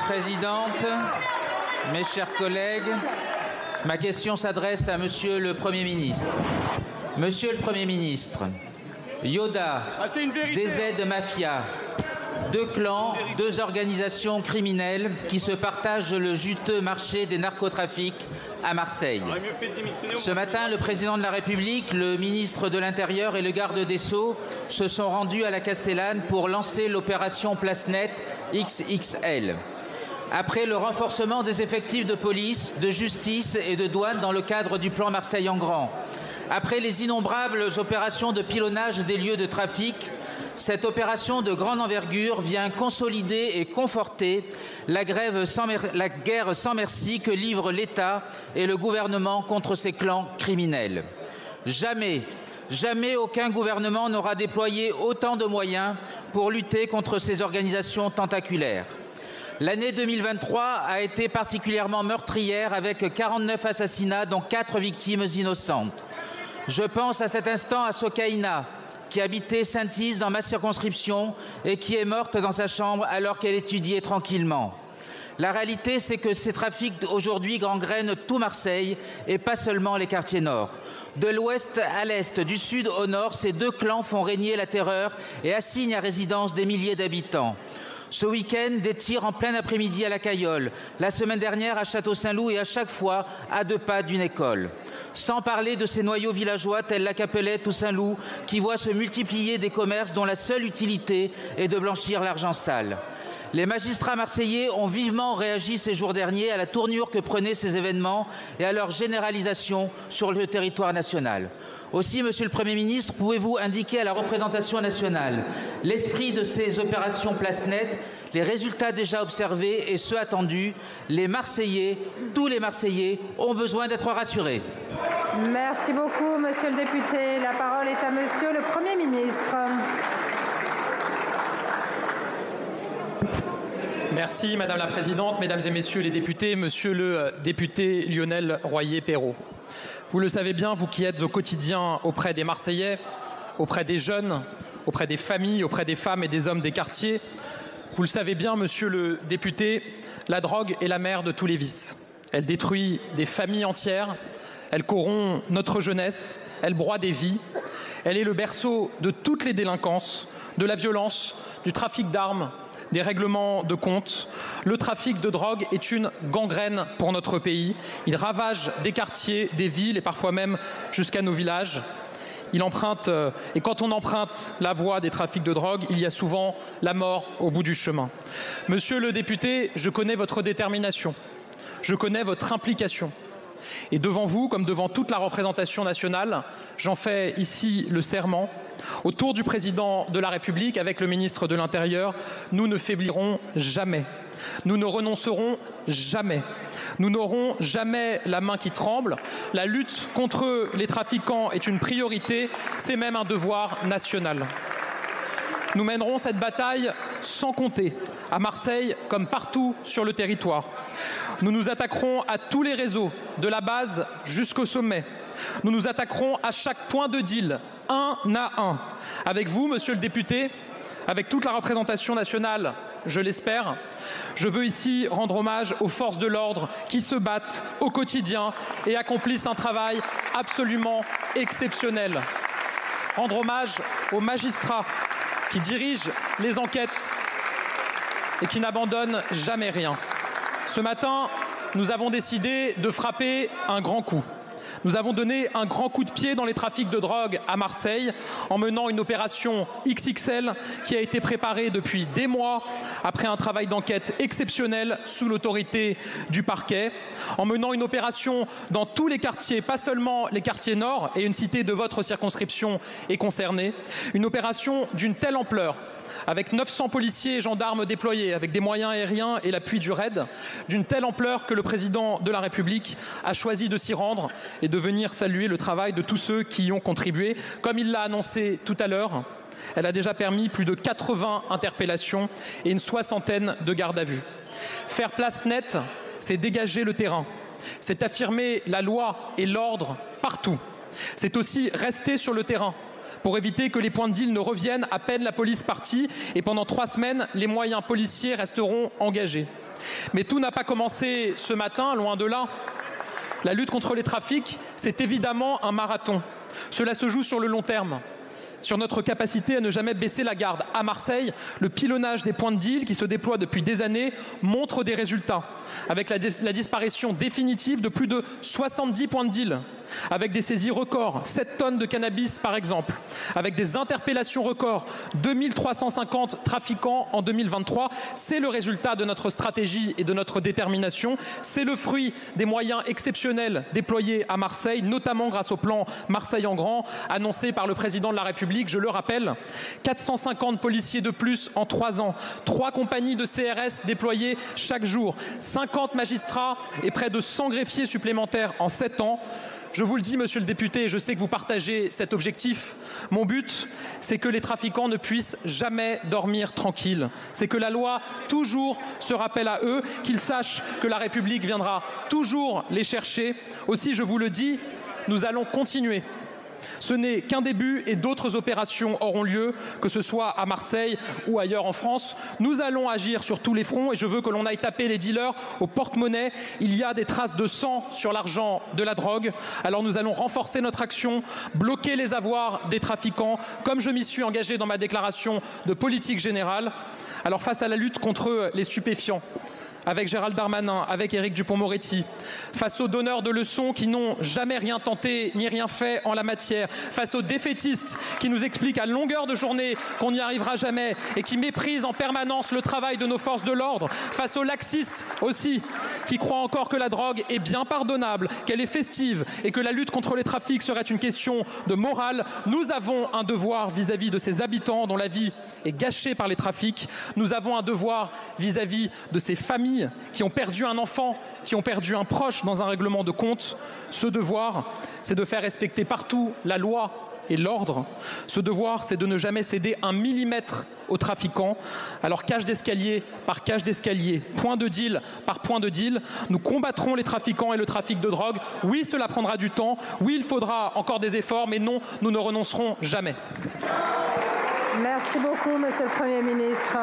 Présidente, mes chers collègues, ma question s'adresse à Monsieur le Premier ministre. Monsieur le Premier ministre, Yoda, DZ Mafia, deux clans, deux organisations criminelles qui se partagent le juteux marché des narcotrafics à Marseille. Ce matin, le président de la République, le ministre de l'Intérieur et le garde des Sceaux se sont rendus à la Castellane pour lancer l'opération Place Nette XXL. Après le renforcement des effectifs de police, de justice et de douane dans le cadre du plan Marseille en grand, après les innombrables opérations de pilonnage des lieux de trafic, cette opération de grande envergure vient consolider et conforter la guerre sans merci que livrent l'État et le gouvernement contre ces clans criminels. Jamais aucun gouvernement n'aura déployé autant de moyens pour lutter contre ces organisations tentaculaires. L'année 2023 a été particulièrement meurtrière avec 49 assassinats dont 4 victimes innocentes. Je pense à cet instant à Sokaina, qui habitait Saint-Is dans ma circonscription et qui est morte dans sa chambre alors qu'elle étudiait tranquillement. La réalité, c'est que ces trafics aujourd'hui gangrènent tout Marseille et pas seulement les quartiers nord. De l'ouest à l'est, du sud au nord, ces deux clans font régner la terreur et assignent à résidence des milliers d'habitants. Ce week-end, des tirs en plein après-midi à la Cayolle, la semaine dernière à Château-Saint-Loup et à chaque fois à 2 pas d'une école. Sans parler de ces noyaux villageois tels la Capelette ou Saint-Loup qui voient se multiplier des commerces dont la seule utilité est de blanchir l'argent sale. Les magistrats marseillais ont vivement réagi ces jours derniers à la tournure que prenaient ces événements et à leur généralisation sur le territoire national. Aussi, Monsieur le Premier ministre, pouvez-vous indiquer à la représentation nationale l'esprit de ces opérations Place Nette, les résultats déjà observés et ceux attendus? Les Marseillais, tous les Marseillais, ont besoin d'être rassurés. Merci beaucoup, Monsieur le député. La parole est à Monsieur le Premier ministre. Merci Madame la Présidente, Mesdames et Messieurs les députés, Monsieur le député Lionel Royer-Perrot. Vous le savez bien, vous qui êtes au quotidien auprès des Marseillais, auprès des jeunes, auprès des familles, auprès des femmes et des hommes des quartiers, vous le savez bien, Monsieur le député, la drogue est la mère de tous les vices. Elle détruit des familles entières, elle corrompt notre jeunesse, elle broie des vies, elle est le berceau de toutes les délinquances, de la violence, du trafic d'armes, des règlements de compte. Le trafic de drogue est une gangrène pour notre pays. Il ravage des quartiers, des villes et parfois même jusqu'à nos villages. Et quand on emprunte la voie des trafics de drogue, il y a souvent la mort au bout du chemin. Monsieur le député, je connais votre détermination. Je connais votre implication. Et devant vous, comme devant toute la représentation nationale, j'en fais ici le serment. Autour du président de la République, avec le ministre de l'Intérieur, nous ne faiblirons jamais. Nous ne renoncerons jamais. Nous n'aurons jamais la main qui tremble. La lutte contre les trafiquants est une priorité, c'est même un devoir national. Nous mènerons cette bataille sans compter, à Marseille comme partout sur le territoire. Nous nous attaquerons à tous les réseaux, de la base jusqu'au sommet. Nous nous attaquerons à chaque point de deal, un à un. Avec vous, Monsieur le député, avec toute la représentation nationale, je l'espère, je veux ici rendre hommage aux forces de l'ordre qui se battent au quotidien et accomplissent un travail absolument exceptionnel. Rendre hommage aux magistrats qui dirigent les enquêtes et qui n'abandonnent jamais rien. Ce matin, nous avons décidé de frapper un grand coup. Nous avons donné un grand coup de pied dans les trafics de drogue à Marseille en menant une opération XXL qui a été préparée depuis des mois après un travail d'enquête exceptionnel sous l'autorité du parquet, en menant une opération dans tous les quartiers, pas seulement les quartiers nord, et une cité de votre circonscription est concernée, une opération d'une telle ampleur avec 900 policiers et gendarmes déployés, avec des moyens aériens et l'appui du RAID, d'une telle ampleur que le président de la République a choisi de s'y rendre et de venir saluer le travail de tous ceux qui y ont contribué. Comme il l'a annoncé tout à l'heure, elle a déjà permis plus de 80 interpellations et une 60aine de gardes à vue. Faire place nette, c'est dégager le terrain, c'est affirmer la loi et l'ordre partout. C'est aussi rester sur le terrain pour éviter que les points de deal ne reviennent à peine la police partie et pendant 3 semaines, les moyens policiers resteront engagés. Mais tout n'a pas commencé ce matin, loin de là. La lutte contre les trafics, c'est évidemment un marathon. Cela se joue sur le long terme, sur notre capacité à ne jamais baisser la garde. À Marseille, le pilonnage des points de deal qui se déploient depuis des années montre des résultats, avec la disparition définitive de plus de 70 points de deal, avec des saisies records, 7 tonnes de cannabis par exemple, avec des interpellations records, 2350 trafiquants en 2023. C'est le résultat de notre stratégie et de notre détermination. C'est le fruit des moyens exceptionnels déployés à Marseille, notamment grâce au plan Marseille en grand, annoncé par le président de la République. Je le rappelle, 450 policiers de plus en 3 ans, 3 compagnies de CRS déployées chaque jour, 50 magistrats et près de 100 greffiers supplémentaires en 7 ans. Je vous le dis, monsieur le député, et je sais que vous partagez cet objectif. Mon but, c'est que les trafiquants ne puissent jamais dormir tranquilles. C'est que la loi toujours se rappelle à eux, qu'ils sachent que la République viendra toujours les chercher. Aussi, je vous le dis, nous allons continuer. Ce n'est qu'un début et d'autres opérations auront lieu, que ce soit à Marseille ou ailleurs en France. Nous allons agir sur tous les fronts et je veux que l'on aille taper les dealers au porte-monnaie. Il y a des traces de sang sur l'argent de la drogue. Alors nous allons renforcer notre action, bloquer les avoirs des trafiquants, comme je m'y suis engagé dans ma déclaration de politique générale. Alors face à la lutte contre les stupéfiants, avec Gérald Darmanin, avec Éric Dupond-Moretti, face aux donneurs de leçons qui n'ont jamais rien tenté ni rien fait en la matière, face aux défaitistes qui nous expliquent à longueur de journée qu'on n'y arrivera jamais et qui méprisent en permanence le travail de nos forces de l'ordre, face aux laxistes aussi qui croient encore que la drogue est bien pardonnable, qu'elle est festive et que la lutte contre les trafics serait une question de morale. Nous avons un devoir vis-à-vis de ces habitants dont la vie est gâchée par les trafics. Nous avons un devoir vis-à-vis de ces familles qui ont perdu un enfant, qui ont perdu un proche dans un règlement de compte. Ce devoir, c'est de faire respecter partout la loi et l'ordre. Ce devoir, c'est de ne jamais céder un millimètre aux trafiquants. Alors cage d'escalier par cage d'escalier, point de deal par point de deal, nous combattrons les trafiquants et le trafic de drogue. Oui, cela prendra du temps. Oui, il faudra encore des efforts, mais non, nous ne renoncerons jamais. Merci beaucoup, Monsieur le Premier ministre.